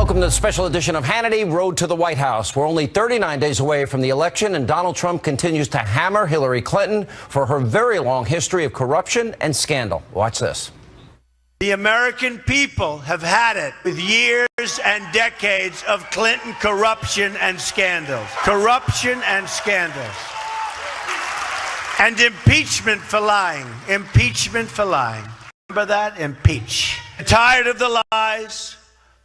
Welcome to the special edition of Hannity Road to the White House. We're only 39 days away from the election, and Donald Trump continues to hammer Hillary Clinton for her very long history of corruption and scandal. Watch this. The American people have had it with years and decades of Clinton corruption and scandals. Corruption and scandals. And impeachment for lying. Impeachment for lying. Remember that? Impeach. They're tired of the lies.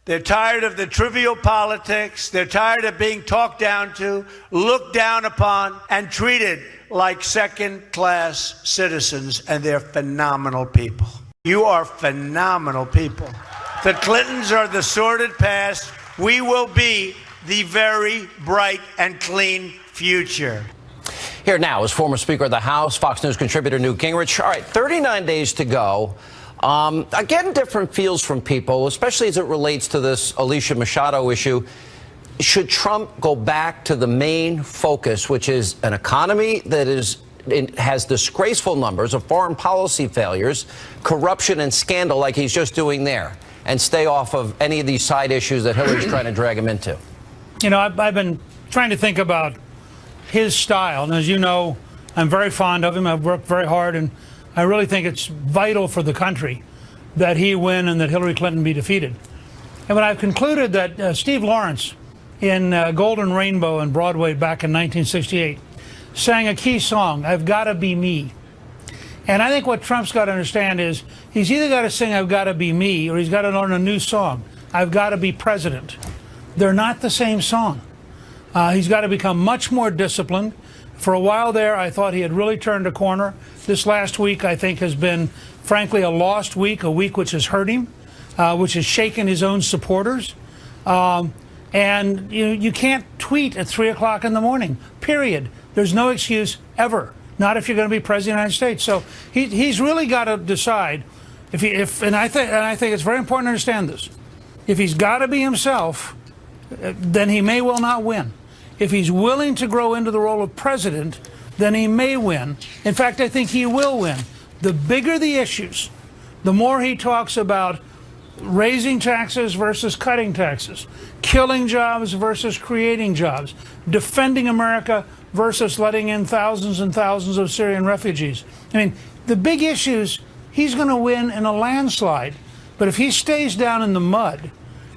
They're tired of the trivial politics. They're tired of being talked down to, looked down upon, and treated like second-class citizens. And they're phenomenal people. You are phenomenal people. The Clintons are the sordid past. We will be the very bright and clean future. Here now is former Speaker of the House, Fox News contributor Newt Gingrich. All right, 39 days to go. Again, different feels from people, especially as it relates to this Alicia Machado issue. Should Trump go back to the main focus, which is an economy that has disgraceful numbers of foreign policy failures, corruption and scandal like he's just doing there, and stay off of any of these side issues that Hillary's trying to drag him into? You know, I've been trying to think about his style. And as you know, I'm very fond of him. I've worked very hard, and I really think it's vital for the country that he win and that Hillary Clinton be defeated. And when I've concluded that Steve Lawrence in Golden Rainbow and Broadway back in 1968 sang a key song, I've Gotta Be Me. And I think what Trump's got to understand is he's either got to sing I've Gotta Be Me or he's got to learn a new song, I've Gotta Be President. They're not the same song. He's got to become much more disciplined. For a while there, I thought he had really turned a corner. This last week, I think, has been, frankly, a lost week, a week which has hurt him, which has shaken his own supporters. And you can't tweet at 3 o'clock in the morning, period. There's no excuse ever, not if you're going to be president of the United States. So he's really got to decide, and I think it's very important to understand this. If he's got to be himself, then he may well not win. If he's willing to grow into the role of president, then he may win. In fact, I think he will win. The bigger the issues, the more he talks about raising taxes versus cutting taxes, killing jobs versus creating jobs, defending America versus letting in thousands and thousands of Syrian refugees. I mean, the big issues, he's going to win in a landslide. But if he stays down in the mud,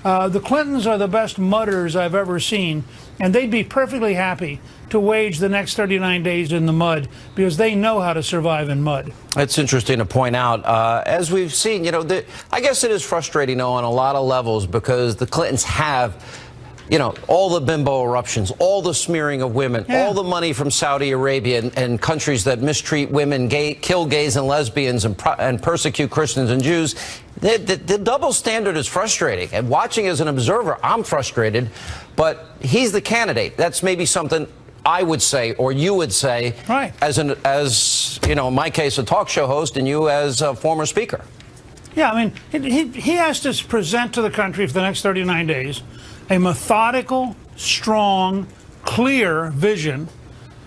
the Clintons are the best mudders I've ever seen, and they'd be perfectly happy to wage the next 39 days in the mud because they know how to survive in mud. It's interesting to point out, as we've seen, I guess it is frustrating, on a lot of levels because the Clintons have, all the bimbo eruptions, all the smearing of women, all the money from Saudi Arabia and countries that mistreat women, kill gays and lesbians, and persecute Christians and Jews. The double standard is frustrating. And watching as an observer, I'm frustrated. But he's the candidate. That's maybe something I would say, or you would say, right, as in my case, a talk show host, and you as a former speaker. Yeah, I mean, he has to present to the country for the next 39 days a methodical, strong, clear vision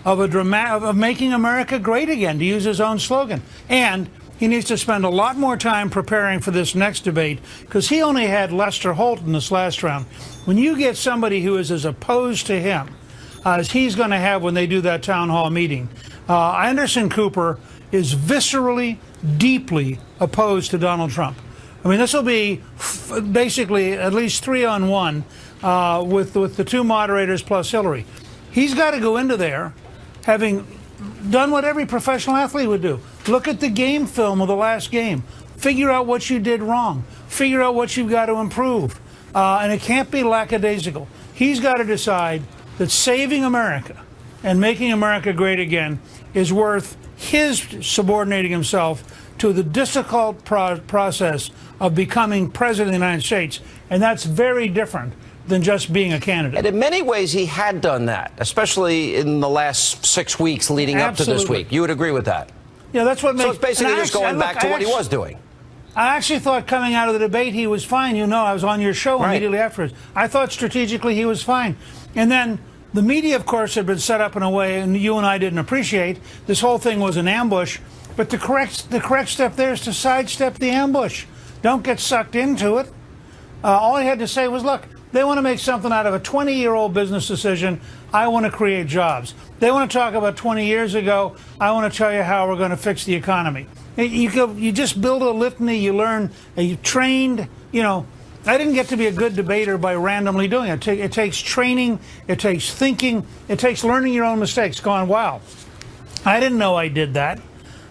of making America great again, to use his own slogan. And he needs to spend a lot more time preparing for this next debate because he only had Lester Holt in this last round. When you get somebody who is as opposed to him as he's going to have when they do that town hall meeting, Anderson Cooper is viscerally, deeply opposed to Donald Trump. I mean, this will be basically at least 3-on-1 with the two moderators plus Hillary. He's got to go into there having done what every professional athlete would do. Look at the game film of the last game. Figure out what you did wrong. Figure out what you've got to improve. And it can't be lackadaisical. He's got to decide that saving America and making America great again is worth his subordinating himself to the difficult process of becoming president of the United States. And that's very different than just being a candidate. And in many ways, he had done that, especially in the last 6 weeks leading up to this week. You would agree with that? Yeah, that's what makes... So it's basically just going back to what he was doing. I actually thought coming out of the debate he was fine. I was on your show immediately afterwards. I thought strategically he was fine. And then the media, of course, had been set up in a way, and you and I didn't appreciate. This whole thing was an ambush. But the correct step there is to sidestep the ambush. Don't get sucked into it. All he had to say was, look, They want to make something out of a 20-year-old business decision. I want to create jobs. They want to talk about 20 years ago. I want to tell you how we're going to fix the economy. You just build a litany. You learn. You trained. You know, I didn't get to be a good debater by randomly doing it. It takes training. It takes thinking. It takes learning your own mistakes. Going, wow, I didn't know I did that.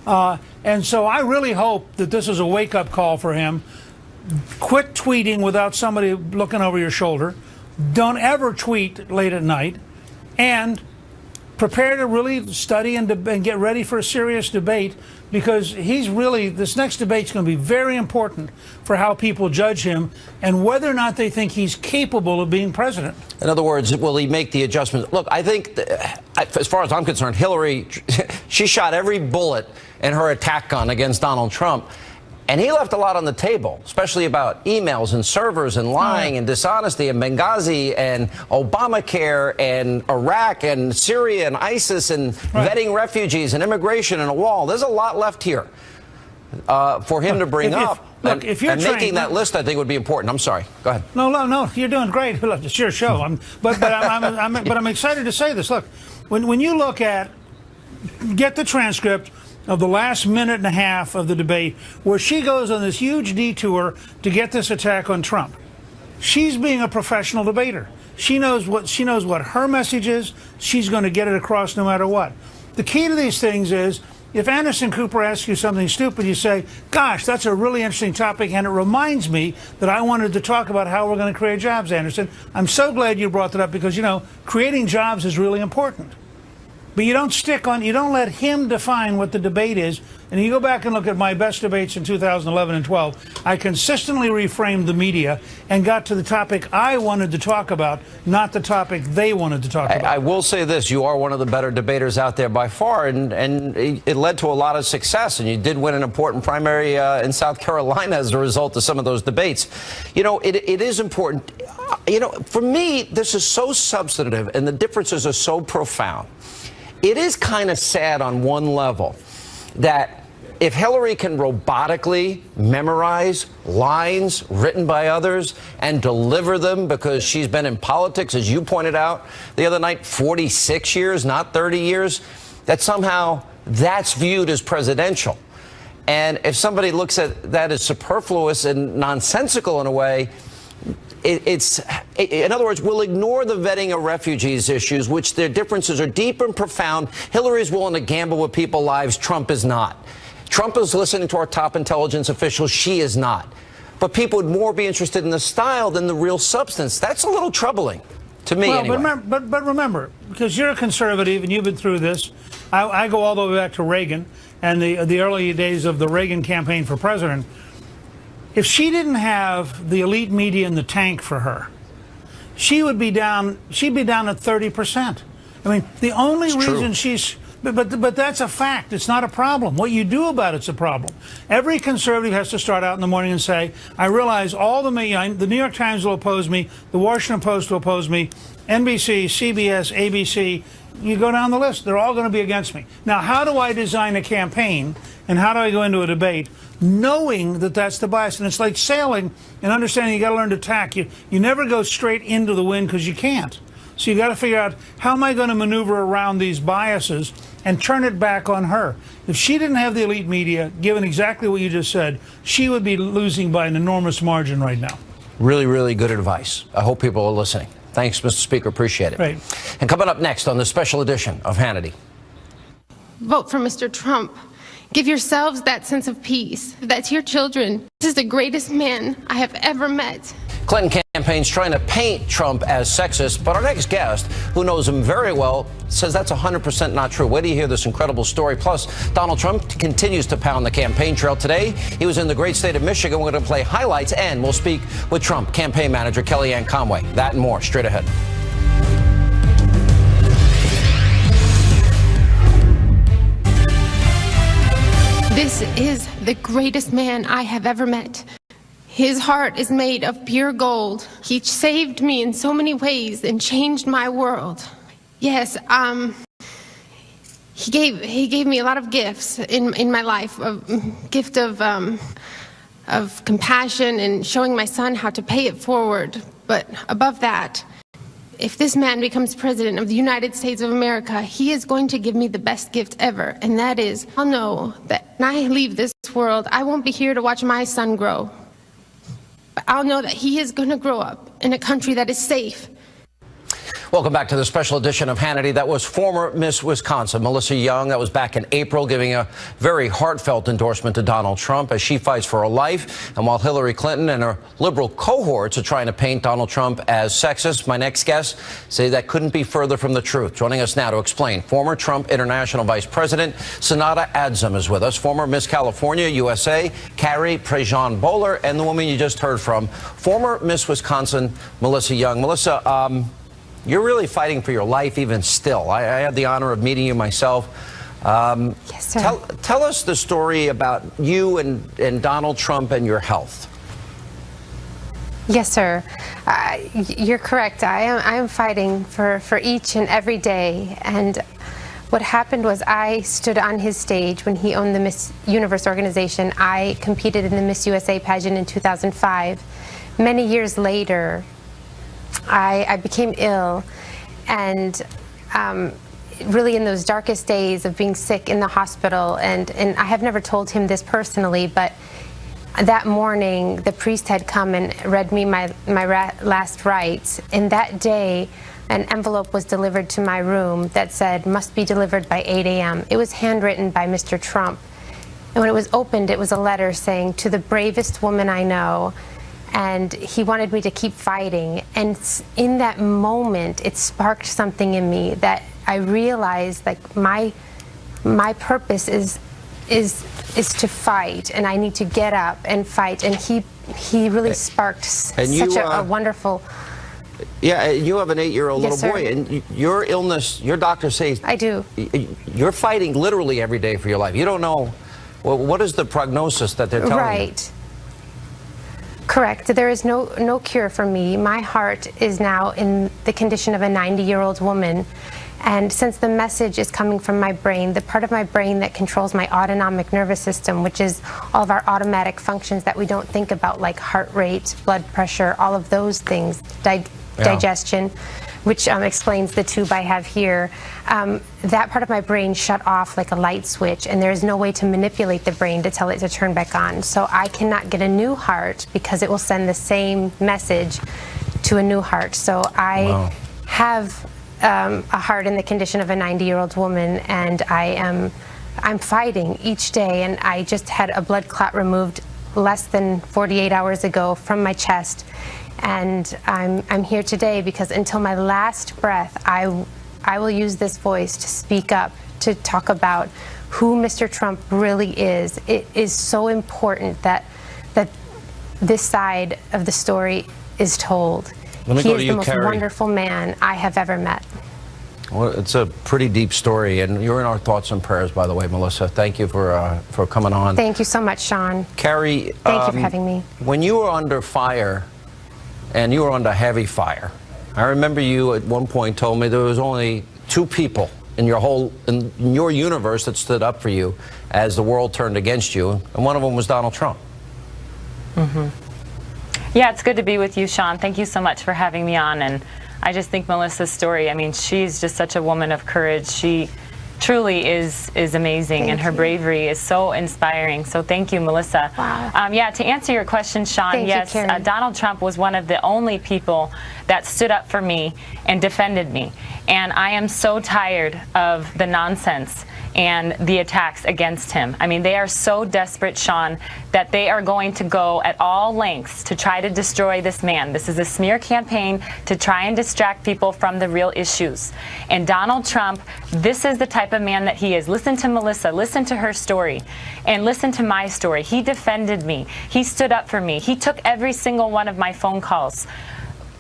And so I really hope that this is a wake-up call for him. Quit tweeting without somebody looking over your shoulder. Don't ever tweet late at night. And prepare to really study and get ready for a serious debate, because this next debate's going to be very important for how people judge him and whether or not they think he's capable of being president. In other words, will he make the adjustments? Look, I think, as far as I'm concerned, Hillary, she shot every bullet in her attack gun against Donald Trump. And he left a lot on the table, especially about emails and servers and lying and dishonesty and Benghazi and Obamacare and Iraq and Syria and ISIS and vetting refugees and immigration and a wall. There's a lot left here for him to bring up. If you're making that list, I think, would be important. I'm sorry. Go ahead. No. You're doing great. It's your show. But I'm excited to say this. Look, when you look at, get the transcript of the last minute and a half of the debate, where she goes on this huge detour to get this attack on Trump. She's being a professional debater. She knows what her message is. She's going to get it across no matter what. The key to these things is, if Anderson Cooper asks you something stupid, you say, gosh, that's a really interesting topic, and it reminds me that I wanted to talk about how we're going to create jobs, Anderson. I'm so glad you brought that up, because, you know, creating jobs is really important. But you don't let him define what the debate is. And you go back and look at my best debates in 2011 and 12, I consistently reframed the media and got to the topic I wanted to talk about, not the topic they wanted to talk about. I will say this, you are one of the better debaters out there by far, and it led to a lot of success, and you did win an important primary in South Carolina as a result of some of those debates. You know, it is important. You know, for me, this is so substantive, and the differences are so profound. It is kind of sad on one level that if Hillary can robotically memorize lines written by others and deliver them, because she's been in politics, as you pointed out the other night, 46 years, not 30 years, that somehow that's viewed as presidential. And if somebody looks at that as superfluous and nonsensical in a way, in other words, we'll ignore the vetting of refugees issues, which their differences are deep and profound. Hillary's willing to gamble with people's lives. Trump is not. Trump is listening to our top intelligence officials. She is not. But people would more be interested in the style than the real substance. That's a little troubling to me, anyway. But remember, because you're a conservative and you've been through this, I go all the way back to Reagan and the early days of the Reagan campaign for president. If she didn't have the elite media in the tank for her, she'd be down at 30%. I mean, the only reason she's, but that's a fact. It's not a problem. What you do about it's a problem. Every conservative has to start out in the morning and say, I realize all the New York Times will oppose me, the Washington Post will oppose me, NBC, CBS, ABC, you go down the list. They're all going to be against me. Now, how do I design a campaign and how do I go into a debate knowing that that's the bias? And it's like sailing and understanding you got to learn to tack. You never go straight into the wind, because you can't. So you got to figure out, how am I going to maneuver around these biases and turn it back on her? If she didn't have the elite media, given exactly what you just said, she would be losing by an enormous margin right now. Really, really good advice. I hope people are listening. Thanks, Mr. Speaker. Appreciate it. Right. And coming up next on the special edition of Hannity. Vote for Mr. Trump. Give yourselves that sense of peace. That's your children. This is the greatest man I have ever met. Clinton campaign's trying to paint Trump as sexist, but our next guest, who knows him very well, says that's 100% not true. Wait till you hear this incredible story. Plus, Donald Trump continues to pound the campaign trail. Today, he was in the great state of Michigan. We're going to play highlights, and we'll speak with Trump campaign manager Kellyanne Conway. That and more straight ahead. This is the greatest man I have ever met. His heart is made of pure gold. He saved me in so many ways and changed my world. Yes, he gave me a lot of gifts in my life. A gift of compassion and showing my son how to pay it forward. But above that, if this man becomes president of the United States of America, he is going to give me the best gift ever. And that is, I'll know that when I leave this world, I won't be here to watch my son grow. But I'll know that he is going to grow up in a country that is safe. Welcome back to the special edition of Hannity. That was former Miss Wisconsin, Melissa Young. That was back in April, giving a very heartfelt endorsement to Donald Trump as she fights for her life. And while Hillary Clinton and her liberal cohorts are trying to paint Donald Trump as sexist, my next guests say that couldn't be further from the truth. Joining us now to explain, former Trump International Vice President Sanada Adzem is with us. Former Miss California, USA, Carrie Prejean-Bowler, and the woman you just heard from, former Miss Wisconsin, Melissa Young. Melissa, you're really fighting for your life even still. I had the honor of meeting you myself. Yes, sir. Tell us the story about you and Donald Trump and your health. Yes, sir. You're correct. I am fighting for each and every day. And what happened was I stood on his stage when he owned the Miss Universe organization. I competed in the Miss USA pageant in 2005. Many years later, I became ill, and really in those darkest days of being sick in the hospital, and I have never told him this personally, but that morning the priest had come and read me my last rites, and that day an envelope was delivered to my room that said, "Must be delivered by 8 a.m. It was handwritten by Mr. Trump, and when it was opened, it was a letter saying, "To the bravest woman I know," and he wanted me to keep fighting. And in that moment, it sparked something in me that I realized, like, my purpose is to fight, and I need to get up and fight. And he really sparked such a wonderful. Yeah, you have an 8-year-old Yes, little sir. boy, and your illness, your doctor says I do. You're fighting literally every day for your life. You don't know, well, what is the prognosis that they're telling you? Right. Correct. There is no cure for me. My heart is now in the condition of a 90-year-old woman. And since the message is coming from my brain, the part of my brain that controls my autonomic nervous system, which is all of our automatic functions that we don't think about, like heart rate, blood pressure, all of those things, digestion, which explains the tube I have here, that part of my brain shut off like a light switch, and there is no way to manipulate the brain to tell it to turn back on. So I cannot get a new heart because it will send the same message to a new heart. So I have a heart in the condition of a 90-year-old woman, and I'm fighting each day. And I just had a blood clot removed less than 48 hours ago from my chest. And I'm here today because until my last breath, I will use this voice to speak up, to talk about who Mr. Trump really is. It is so important that this side of the story is told. Let me He go is to the you, most Carrie. wonderful man I have ever met. Well, it's a pretty deep story, and you're in our thoughts and prayers, by the way, Melissa. Thank you for coming on. Thank you so much, Sean. Carrie, Thank you for having me. When you were under fire, and you were under heavy fire, I remember you at one point told me there was only 2 people in your universe that stood up for you as the world turned against you, and one of them was Donald Trump. Mm-hmm. Yeah, it's good to be with you, Sean. Thank you so much for having me on. And I just think Melissa's story, I mean, she's just such a woman of courage. She truly is amazing, and her bravery is so inspiring. So thank you, Melissa. Wow. Yeah, to answer your question, Sean, Thank yes, you, Carrie. Donald Trump was one of the only people that stood up for me and defended me. And I am so tired of the nonsense and the attacks against him. I mean, they are so desperate, Sean, that they are going to go at all lengths to try to destroy this man. This is a smear campaign to try and distract people from the real issues. And Donald Trump, this is the type of man that he is. Listen to Melissa, listen to her story, and listen to my story. He defended me. He stood up for me. He took every single one of my phone calls.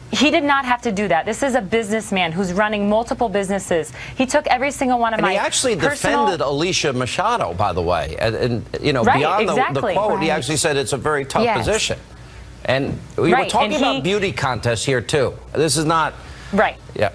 He did not have to do that. This is a businessman who's running multiple businesses. He took every single one of my he actually defended Alicia Machado, by the way. And you know, Right, beyond exactly. the quote, he Right. actually said it's a very tough Yes. position. And we were Right, talking and about beauty contests here, too. This is not... Right. Yeah.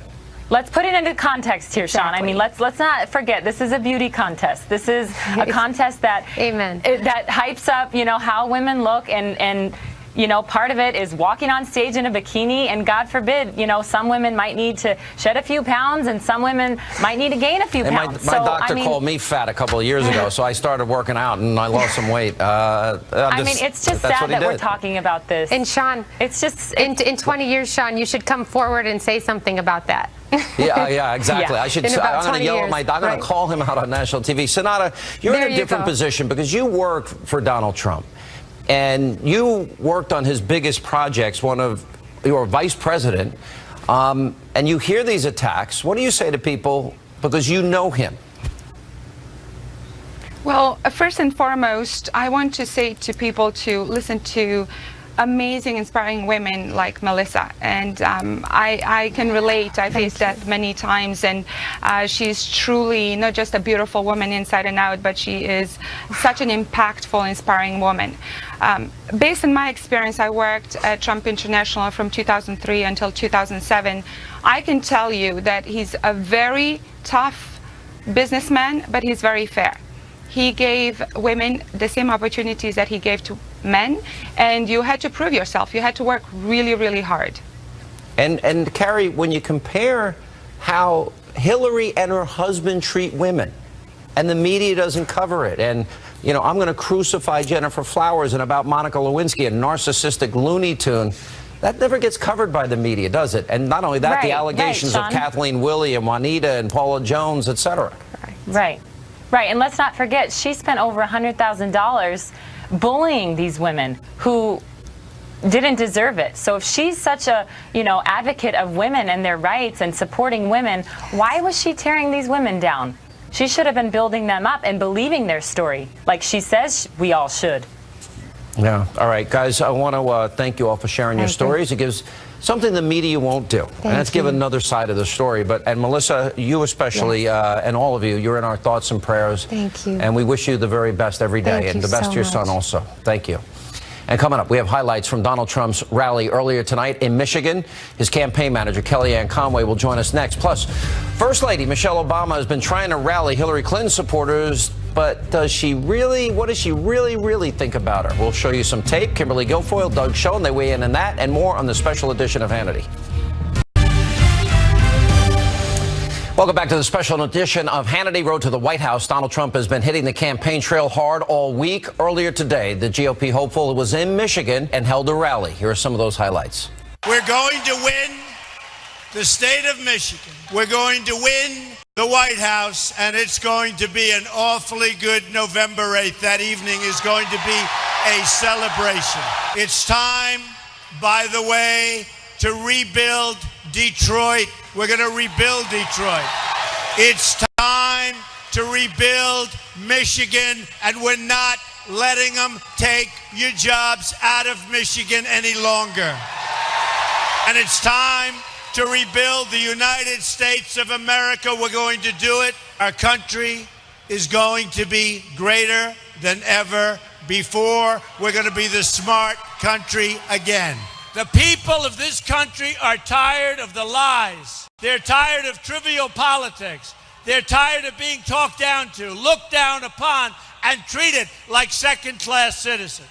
Let's put it into context here, Sean. I Exactly. mean, let's not forget, this is a beauty contest. This is a contest that Amen. that hypes up, you know, how women look, and you know, part of it is walking on stage in a bikini, and God forbid, you know, some women might need to shed a few pounds and some women might need to gain a few And pounds. my doctor called me fat a couple of years ago, so I started working out and I lost some weight. I mean, it's just sad that we're talking about this. And Sean, it's just in 20 years, Sean, you should come forward and say something about that. Yeah, exactly. Yeah. I should. In about I'm going to 20 yell at years, my. I'm going right. to call him out on national TV. Sonata, you're There in a you different go. position because you worked for Donald Trump, and you worked on his biggest projects. You were vice president, and you hear these attacks. What do you say to people because you know him? Well, first and foremost, I want to say to people to listen to amazing, inspiring women like Melissa. And I can relate. I faced that many times. And she's truly not just a beautiful woman inside and out, but she is such an impactful, inspiring woman. Based on my experience, I worked at Trump International from 2003 until 2007. I can tell you that he's a very tough businessman, but he's very fair. He gave women the same opportunities that he gave to men, and you had to prove yourself. You had to work really, really hard. And Carrie, when you compare how Hillary and her husband treat women, and the media doesn't cover it, and you know, I'm going to crucify Jennifer Flowers and about Monica Lewinsky, a narcissistic Looney Tune. That never gets covered by the media, does it? And not only that, the allegations of Kathleen Willey and Juanita and Paula Jones, etc. Right. And let's not forget, she spent over $100,000 bullying these women who didn't deserve it. So if she's such a, you know, advocate of women and their rights and supporting women, why was she tearing these women down? She should have been building them up and believing their story, like she says we all should. Yeah. All right, guys, I want to thank you all for sharing your stories. It gives something the media won't do. And let's give another side of the story. And Melissa, you especially, and all of you, you're in our thoughts and prayers. Thank you. And we wish you the very best every day. Thank and the you best so to your son much. also. Thank you. And coming up, we have highlights from Donald Trump's rally earlier tonight in Michigan. His campaign manager, Kellyanne Conway, will join us next. Plus, First Lady Michelle Obama has been trying to rally Hillary Clinton supporters, but what does she really think about her? We'll show you some tape. Kimberly Guilfoyle, Doug Schoen, they weigh in on that and more on the special edition of Hannity. Welcome back to the special edition of Hannity. Road to the White House. Donald Trump has been hitting the campaign trail hard all week. Earlier today, the GOP hopeful was in Michigan and held a rally. Here are some of those highlights. We're going to win the state of Michigan. We're going to win the White House, and it's going to be an awfully good November 8th. That evening is going to be a celebration. It's time, by the way, to rebuild Detroit. We're going to rebuild Detroit. It's time to rebuild Michigan, and we're not letting them take your jobs out of Michigan any longer. And it's time to rebuild the United States of America. We're going to do it. Our country is going to be greater than ever before. We're going to be the smart country again. The people of this country are tired of the lies. They're tired of trivial politics. They're tired of being talked down to, looked down upon, and treated like second-class citizens.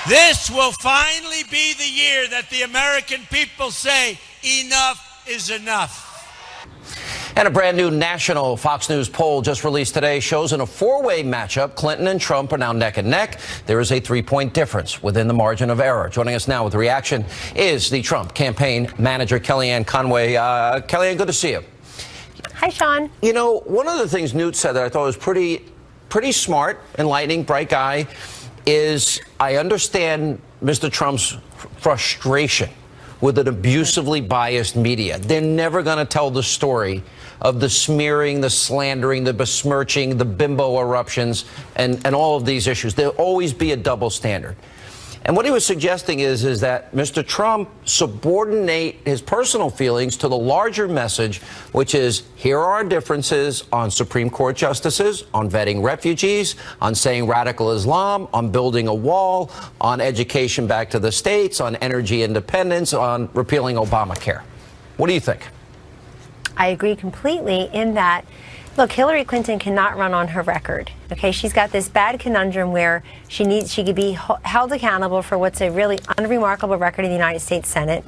This will finally be the year that the American people say, enough is enough. And a brand new national Fox News poll just released today shows in a four-way matchup, Clinton and Trump are now neck and neck. There is a 3-point difference within the margin of error. Joining us now with the reaction is the Trump campaign manager, Kellyanne Conway. Kellyanne, good to see you. Hi, Sean. You know, one of the things Newt said that I thought was pretty smart, enlightening, bright guy, is I understand Mr. Trump's frustration with an abusively biased media. They're never going to tell the story of the smearing, the slandering, the besmirching, the bimbo eruptions, and all of these issues. There'll always be a double standard. And what he was suggesting is that Mr. Trump subordinate his personal feelings to the larger message, which is here are our differences on Supreme Court justices, on vetting refugees, on saying radical Islam, on building a wall, on education back to the states, on energy independence, on repealing Obamacare. What do you think? I agree completely in that Look, Hillary Clinton cannot run on her record. Okay, she's got this bad conundrum where she could be held accountable for what's a really unremarkable record in the United States Senate.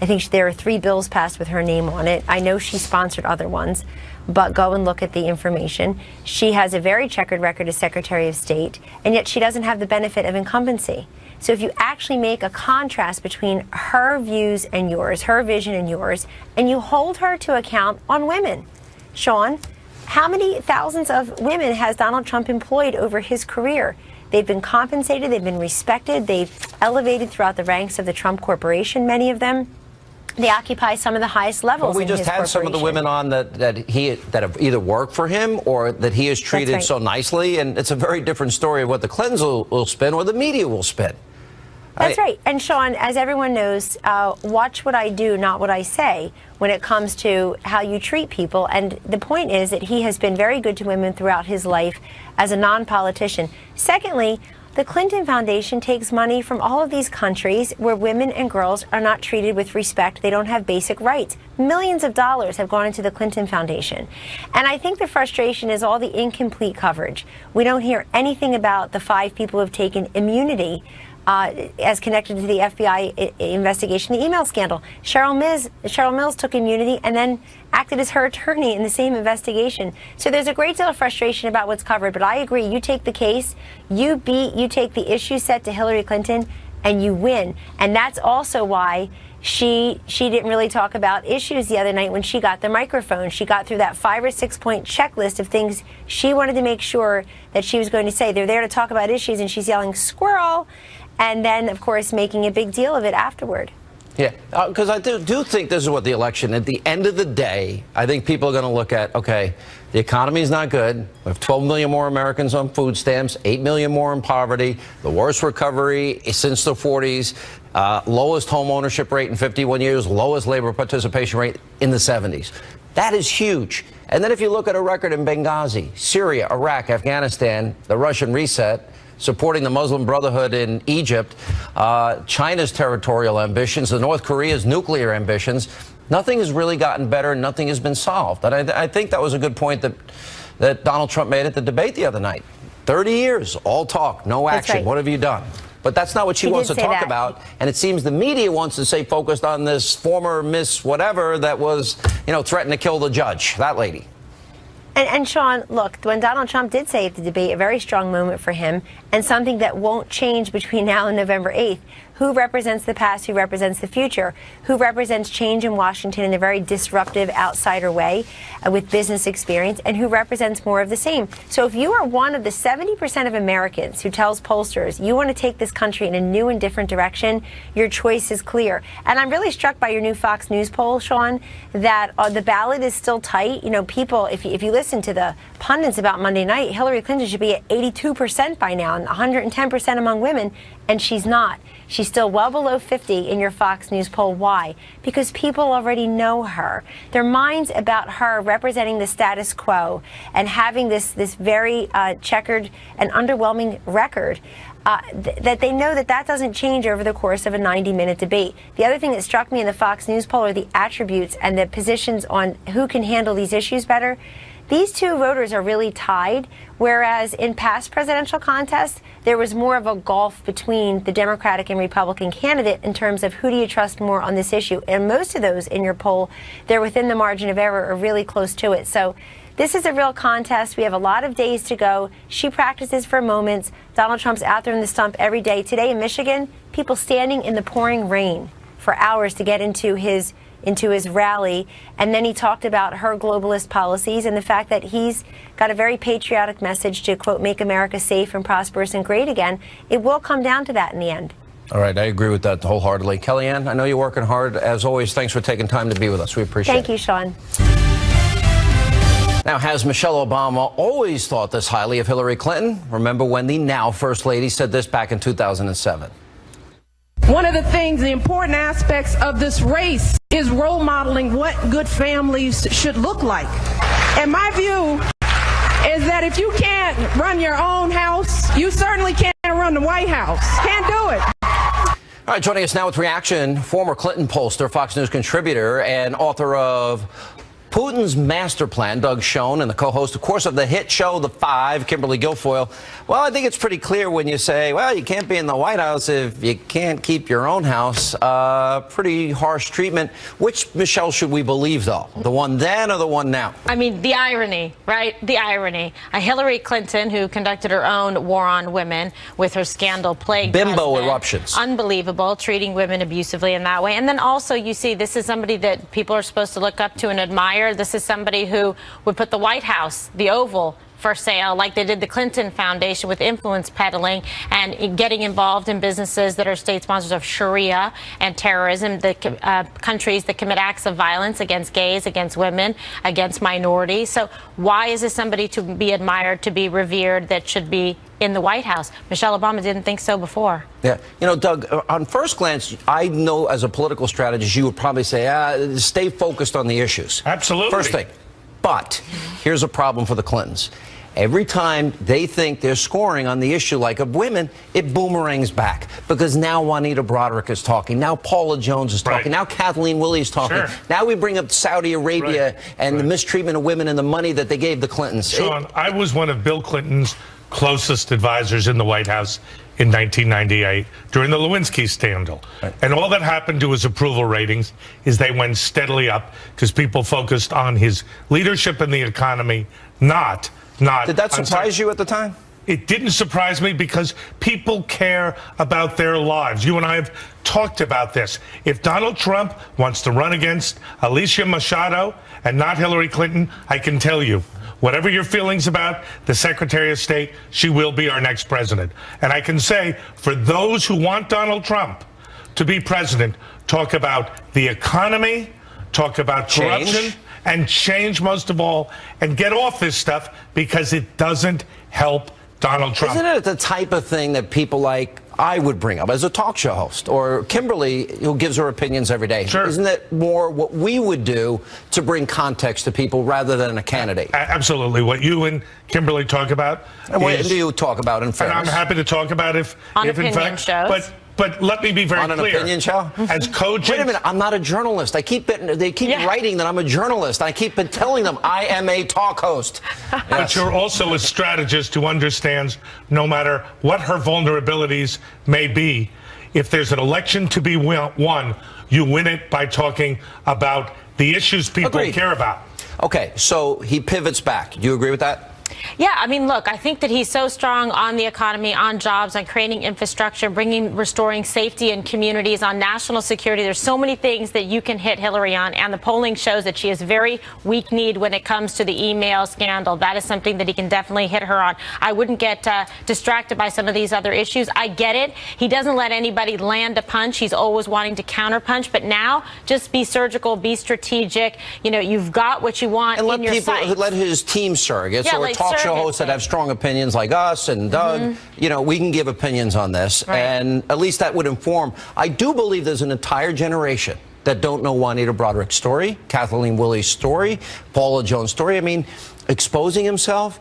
I think there are 3 bills passed with her name on it. I know she sponsored other ones, but go and look at the information. She has a very checkered record as Secretary of State, and yet she doesn't have the benefit of incumbency. So if you actually make a contrast between her views and yours, her vision and yours, and you hold her to account on women, Sean, how many thousands of women has Donald Trump employed over his career? They've been compensated, they've been respected, they've elevated throughout the ranks of the Trump Corporation, many of them. They occupy some of the highest levels. Well, we in just his had some of the women on that have either worked for him or that he has treated right. so nicely, and it's a very different story of what the Clintons will spin or the media will spin. That's right. And Sean, as everyone knows, watch what I do, not what I say, when it comes to how you treat people. And the point is that he has been very good to women throughout his life as a non-politician. Secondly, the Clinton Foundation takes money from all of these countries where women and girls are not treated with respect. They don't have basic rights. Millions of dollars have gone into the Clinton Foundation. And I think the frustration is all the incomplete coverage. We don't hear anything about the 5 people who have taken immunity as connected to the FBI investigation, the email scandal. Cheryl Mills took immunity and then acted as her attorney in the same investigation. So there's a great deal of frustration about what's covered, but I agree, you take the case, you take the issue set to Hillary Clinton, and you win. And that's also why she didn't really talk about issues the other night when she got the microphone. She got through that 5 or 6 point checklist of things she wanted to make sure that she was going to say. They're there to talk about issues, and she's yelling, "Squirrel!" And then, of course, making a big deal of it afterward. Yeah, because I do think this is what the election, at the end of the day, I think people are going to look at, okay, the economy is not good. We have 12 million more Americans on food stamps, 8 million more in poverty, the worst recovery since the 40s, lowest home ownership rate in 51 years, lowest labor participation rate in the 70s. That is huge. And then if you look at a record in Benghazi, Syria, Iraq, Afghanistan, the Russian reset, supporting the Muslim Brotherhood in Egypt, China's territorial ambitions, the North Korea's nuclear ambitions, nothing has really gotten better. Nothing has been solved. And I think that was a good point that Donald Trump made at the debate the other night. 30 years, all talk, no action. Right. What have you done? But that's not what she wants to talk about. And it seems the media wants to stay focused on this former Miss whatever that was, threatened to kill the judge, that lady. And Sean, look, when Donald Trump did say at the debate, a very strong moment for him, and something that won't change between now and November 8th, who represents the past, who represents the future, who represents change in Washington in a very disruptive outsider way with business experience, and who represents more of the same. So if you are one of the 70% of Americans who tells pollsters you want to take this country in a new and different direction, your choice is clear. And I'm really struck by your new Fox News poll, Sean, that the ballot is still tight. People, if you listen to the pundits about Monday night, Hillary Clinton should be at 82% by now and 110% among women, and she's not. She's still well below 50 in your Fox News poll. Why? Because people already know her. Their minds about her representing the status quo and having this very checkered and underwhelming record, that they know that doesn't change over the course of a 90-minute debate. The other thing that struck me in the Fox News poll are the attributes and the positions on who can handle these issues better. These two voters are really tied, whereas in past presidential contests, there was more of a gulf between the Democratic and Republican candidate in terms of who do you trust more on this issue. And most of those in your poll, they're within the margin of error or really close to it. So this is a real contest. We have a lot of days to go. She practices for moments. Donald Trump's out there in the stump every day. Today in Michigan, people standing in the pouring rain for hours to get into his rally, and then he talked about her globalist policies and the fact that he's got a very patriotic message to, quote, make America safe and prosperous and great again. It will come down to that in the end. All right, I agree with that wholeheartedly. Kellyanne, I know you're working hard. As always, thanks for taking time to be with us. We appreciate it. Thank you, Sean. Now, has Michelle Obama always thought this highly of Hillary Clinton? Remember when the now First Lady said this back in 2007. One of the important aspects of this race is role modeling what good families should look like. And my view is that if you can't run your own house, you certainly can't run the White House. Can't do it. All right, joining us now with reaction, former Clinton pollster, Fox News contributor, and author of Putin's master plan, Doug Schoen, and the co-host, of course, of the hit show The Five, Kimberly Guilfoyle. Well, I think it's pretty clear when you say, well, you can't be in the White House if you can't keep your own house. Pretty harsh treatment. Which Michelle should we believe, though? The one then or the one now? I mean, the irony, right? The irony. Hillary Clinton, who conducted her own war on women with her scandal-plagued bimbo husband. Eruptions. Unbelievable, treating women abusively in that way. And then also, you see, this is somebody that people are supposed to look up to and admire. This is somebody who would put the White House, the Oval, for sale, like they did the Clinton Foundation with influence peddling and getting involved in businesses that are state sponsors of Sharia and terrorism, the countries that commit acts of violence against gays, against women, against minorities. So why is this somebody to be admired, to be revered, that should be in the White House? Michelle Obama didn't think so before. Yeah. You know, Doug, on first glance, I know as a political strategist, you would probably say, stay focused on the issues. Absolutely. First thing. But here's a problem for the Clintons. Every time they think they're scoring on the issue like of women, it boomerangs back. Because now Juanita Broderick is talking. Now Paula Jones is talking. Right. Now Kathleen Willey is talking. Sure. Now we bring up Saudi Arabia and the mistreatment of women and the money that they gave the Clintons. Sean, I was one of Bill Clinton's closest advisors in the White House in 1998 during the Lewinsky scandal. Right. And all that happened to his approval ratings is they went steadily up because people focused on his leadership in the economy, not. Did that surprise you at the time? It didn't surprise me because people care about their lives. You and I have talked about this. If Donald Trump wants to run against Alicia Machado and not Hillary Clinton, I can tell you, whatever your feelings about the Secretary of State, she will be our next president. And I can say, for those who want Donald Trump to be president, talk about the economy, talk about corruption, and change most of all, and get off this stuff because it doesn't help Donald Trump. Isn't it the type of thing that people like I would bring up as a talk show host, or Kimberly, who gives her opinions every day? Sure. Isn't it more what we would do to bring context to people rather than a candidate? Absolutely. What you and Kimberly talk about. And what do you talk about, in fairness? And I'm happy to talk about if in fact, shows. But let me be very clear. On an opinion show? As coaches. Wait a minute, I'm not a journalist. They keep writing that I'm a journalist. I keep telling them I am a talk host. Yes. But you're also a strategist who understands no matter what her vulnerabilities may be, if there's an election to be won, you win it by talking about the issues people care about. Okay, so he pivots back. Do you agree with that? Yeah, I mean, look, I think that he's so strong on the economy, on jobs, on creating infrastructure, restoring safety in communities, on national security. There's so many things that you can hit Hillary on, and the polling shows that she is very weak-kneed when it comes to the email scandal. That is something that he can definitely hit her on. I wouldn't get distracted by some of these other issues. I get it. He doesn't let anybody land a punch. He's always wanting to counterpunch. But now, just be surgical, be strategic. You know, you've got what you want in your sight. And let his team surrogates or talk show hosts that have strong opinions like us and Doug, you know, we can give opinions on this. Right. And at least that would inform. I do believe there's an entire generation that don't know Juanita Broderick's story, Kathleen Willey's story, Paula Jones' story. I mean, exposing himself,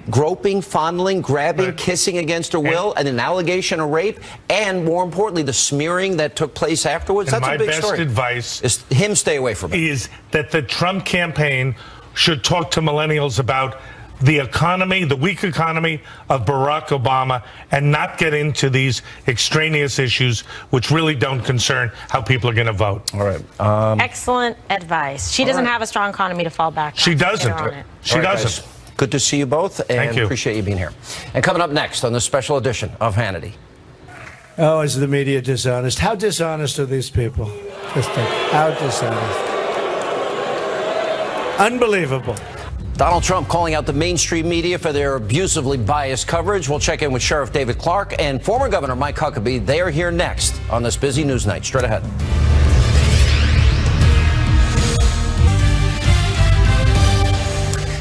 groping, fondling, grabbing, kissing against her will, and an allegation of rape, and more importantly, the smearing that took place afterwards. That's a big story. My best advice is him stay away from it. Is that the Trump campaign should talk to millennials about the economy, the weak economy of Barack Obama, and not get into these extraneous issues which really don't concern how people are going to vote. All right. Excellent advice. She doesn't have a strong economy to fall back on. She doesn't. She doesn't. Guys. Good to see you both, and Thank you. Appreciate you being here. And coming up next on this special edition of Hannity. Oh, is the media dishonest? How dishonest are these people? Just how dishonest. Unbelievable. Donald Trump calling out the mainstream media for their abusively biased coverage. We'll check in with Sheriff David Clark and former Governor Mike Huckabee. They are here next on this busy news night. Straight ahead.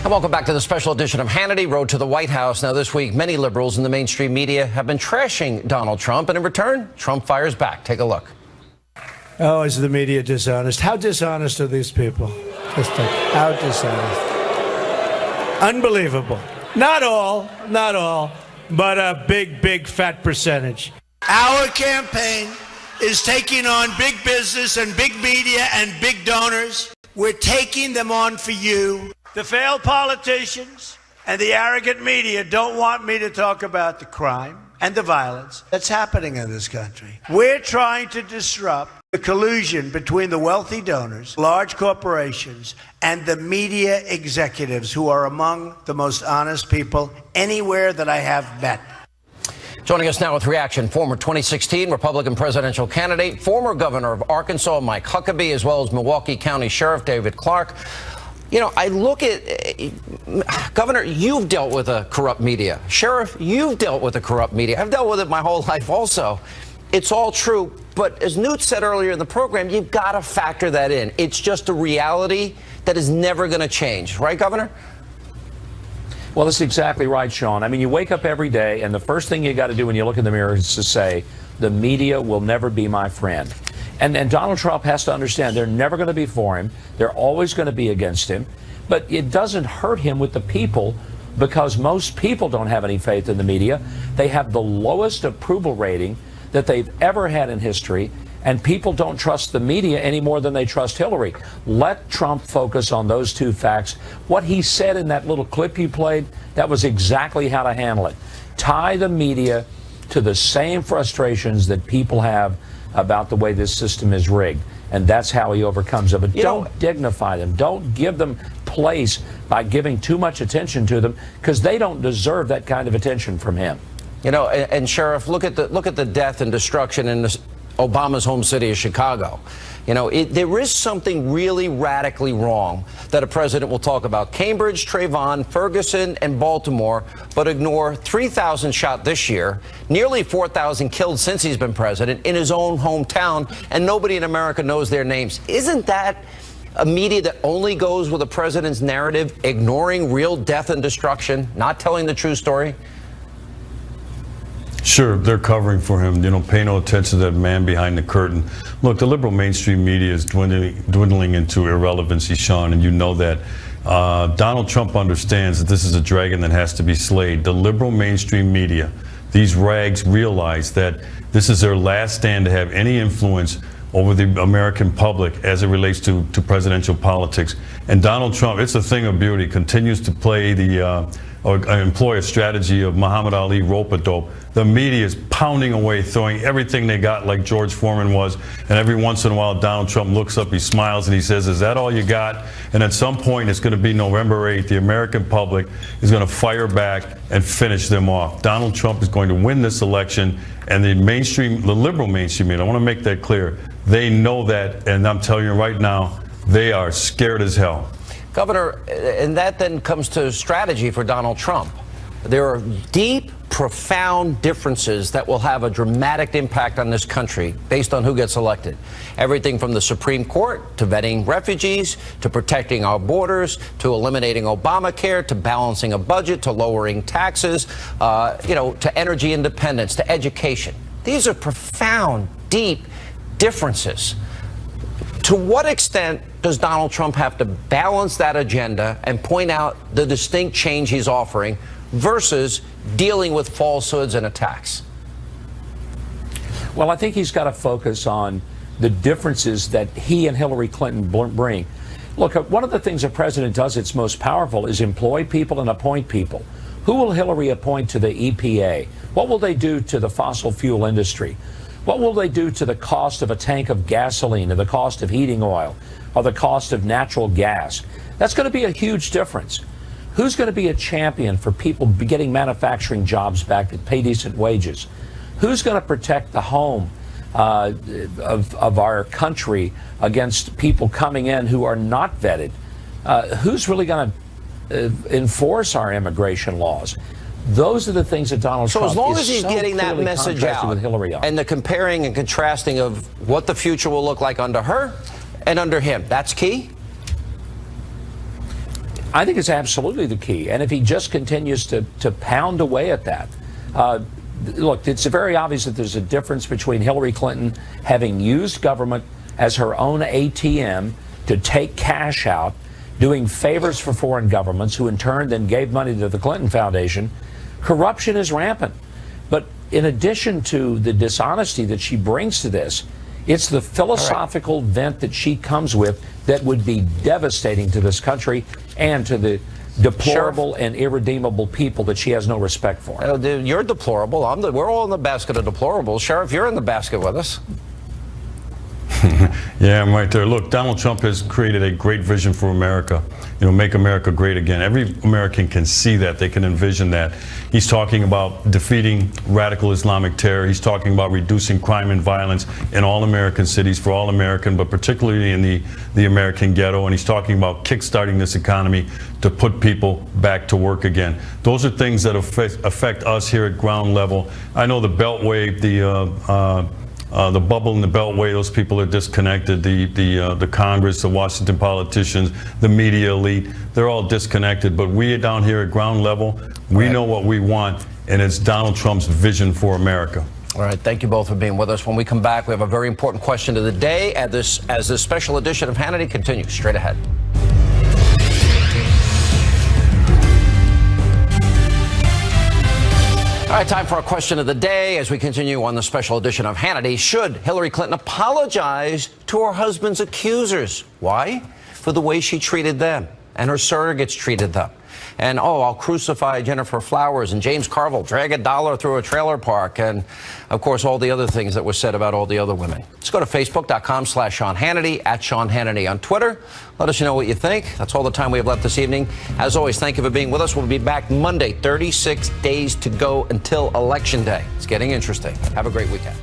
And welcome back to the special edition of Hannity, Road to the White House. Now, this week, many liberals in the mainstream media have been trashing Donald Trump, and in return, Trump fires back. Take a look. Oh, is the media dishonest? How dishonest are these people? Just how dishonest. Unbelievable. Not all, but a big, big fat percentage. Our campaign is taking on big business and big media and big donors We're taking them on for you. The failed politicians and the arrogant media don't want me to talk about the crime and the violence that's happening in this country. We're trying to disrupt the collusion between the wealthy donors, large corporations, and the media executives, who are among the most honest people anywhere that I have met. Joining us now with reaction, former 2016 Republican presidential candidate, former governor of Arkansas, Mike Huckabee, as well as Milwaukee County Sheriff David Clark. You know, I look at, Governor, you've dealt with a corrupt media. Sheriff, you've dealt with a corrupt media. I've dealt with it my whole life also. It's all true. But as Newt said earlier in the program, you've got to factor that in. It's just a reality that is never going to change. Right, Governor? Well, that's exactly right, Sean. I mean, you wake up every day, and the first thing you got to do when you look in the mirror is to say, the media will never be my friend. And Donald Trump has to understand they're never going to be for him. They're always going to be against him. But it doesn't hurt him with the people, because most people don't have any faith in the media. They have the lowest approval rating that they've ever had in history, and people don't trust the media any more than they trust Hillary. Let Trump focus on those two facts. What he said in that little clip you played, that was exactly how to handle it. Tie the media to the same frustrations that people have about the way this system is rigged, and that's how he overcomes it. But don't dignify them. Don't give them place by giving too much attention to them, because they don't deserve that kind of attention from him. You know, and Sheriff, look at the death and destruction in Obama's home city of Chicago. You know, there is something really radically wrong that a president will talk about Cambridge, Trayvon, Ferguson, and Baltimore, but ignore 3,000 shot this year, nearly 4,000 killed since he's been president in his own hometown, and nobody in America knows their names. Isn't that a media that only goes with a president's narrative, ignoring real death and destruction, not telling the true story? Sure, they're covering for him. You know, pay no attention to that man behind the curtain. Look, the liberal mainstream media is dwindling into irrelevancy, Sean, and you know that. Donald Trump understands that this is a dragon that has to be slayed. The liberal mainstream media, these rags, realize that this is their last stand to have any influence over the American public as it relates to presidential politics. And Donald Trump, it's a thing of beauty, continues to play or employ a strategy of Muhammad Ali rope-a-dope. The media is pounding away, throwing everything they got like George Foreman was, and every once in a while Donald Trump looks up, he smiles, and he says, is that all you got? And at some point, it's going to be November 8th, the American public is going to fire back and finish them off. Donald Trump is going to win this election, and the liberal mainstream media, I want to make that clear, they know that, and I'm telling you right now, they are scared as hell. Governor, and that then comes to strategy for Donald Trump. There are deep, profound differences that will have a dramatic impact on this country based on who gets elected. Everything from the Supreme Court to vetting refugees, to protecting our borders, to eliminating Obamacare, to balancing a budget, to lowering taxes, to energy independence, to education. These are profound, deep differences. To what extent does Donald Trump have to balance that agenda and point out the distinct change he's offering versus dealing with falsehoods and attacks? Well, I think he's got to focus on the differences that he and Hillary Clinton bring. Look, one of the things a president does that's most powerful is employ people and appoint people. Who will Hillary appoint to the EPA? What will they do to the fossil fuel industry? What will they do to the cost of a tank of gasoline, or the cost of heating oil, or the cost of natural gas? That's going to be a huge difference. Who's going to be a champion for people getting manufacturing jobs back that pay decent wages? Who's going to protect the home of our country against people coming in who are not vetted? Who's really going to enforce our immigration laws? Those are the things that Donald Trump is so as long as he's getting that message out with Hillary on. And the comparing and contrasting of what the future will look like under her and under him, that's key? I think it's absolutely the key. And if he just continues to pound away at that, look, it's very obvious that there's a difference between Hillary Clinton having used government as her own ATM to take cash out, doing favors for foreign governments who in turn then gave money to the Clinton Foundation. Corruption is rampant. But in addition to the dishonesty that she brings to this, It's the philosophical vent that she comes with that would be devastating to this country and to the deplorable and irredeemable people that she has no respect for. You're deplorable. We're all in the basket of deplorables. Sheriff, you're in the basket with us. Yeah, I'm right there. Look, Donald Trump has created a great vision for America. You know, make America great again. Every American can see that. They can envision that. He's talking about defeating radical Islamic terror. He's talking about reducing crime and violence in all American cities for all American, but particularly in the American ghetto. And he's talking about kickstarting this economy to put people back to work again. Those are things that affect us here at ground level. I know the Beltway, the bubble in the Beltway, those people are disconnected. The Congress, the Washington politicians, the media elite, they're all disconnected. But we down here at ground level, we know what we want, and it's Donald Trump's vision for America. All right, thank you both for being with us. When we come back, we have a very important question of the day as this special edition of Hannity continues straight ahead. All right, time for our question of the day as we continue on the special edition of Hannity. Should Hillary Clinton apologize to her husband's accusers? Why? For the way she treated them and her surrogates treated them. And, I'll crucify Jennifer Flowers and James Carville, drag a dollar through a trailer park, and, of course, all the other things that were said about all the other women. Let's go to Facebook.com/Sean Hannity, @Sean Hannity on Twitter. Let us know what you think. That's all the time we have left this evening. As always, thank you for being with us. We'll be back Monday, 36 days to go until Election Day. It's getting interesting. Have a great weekend.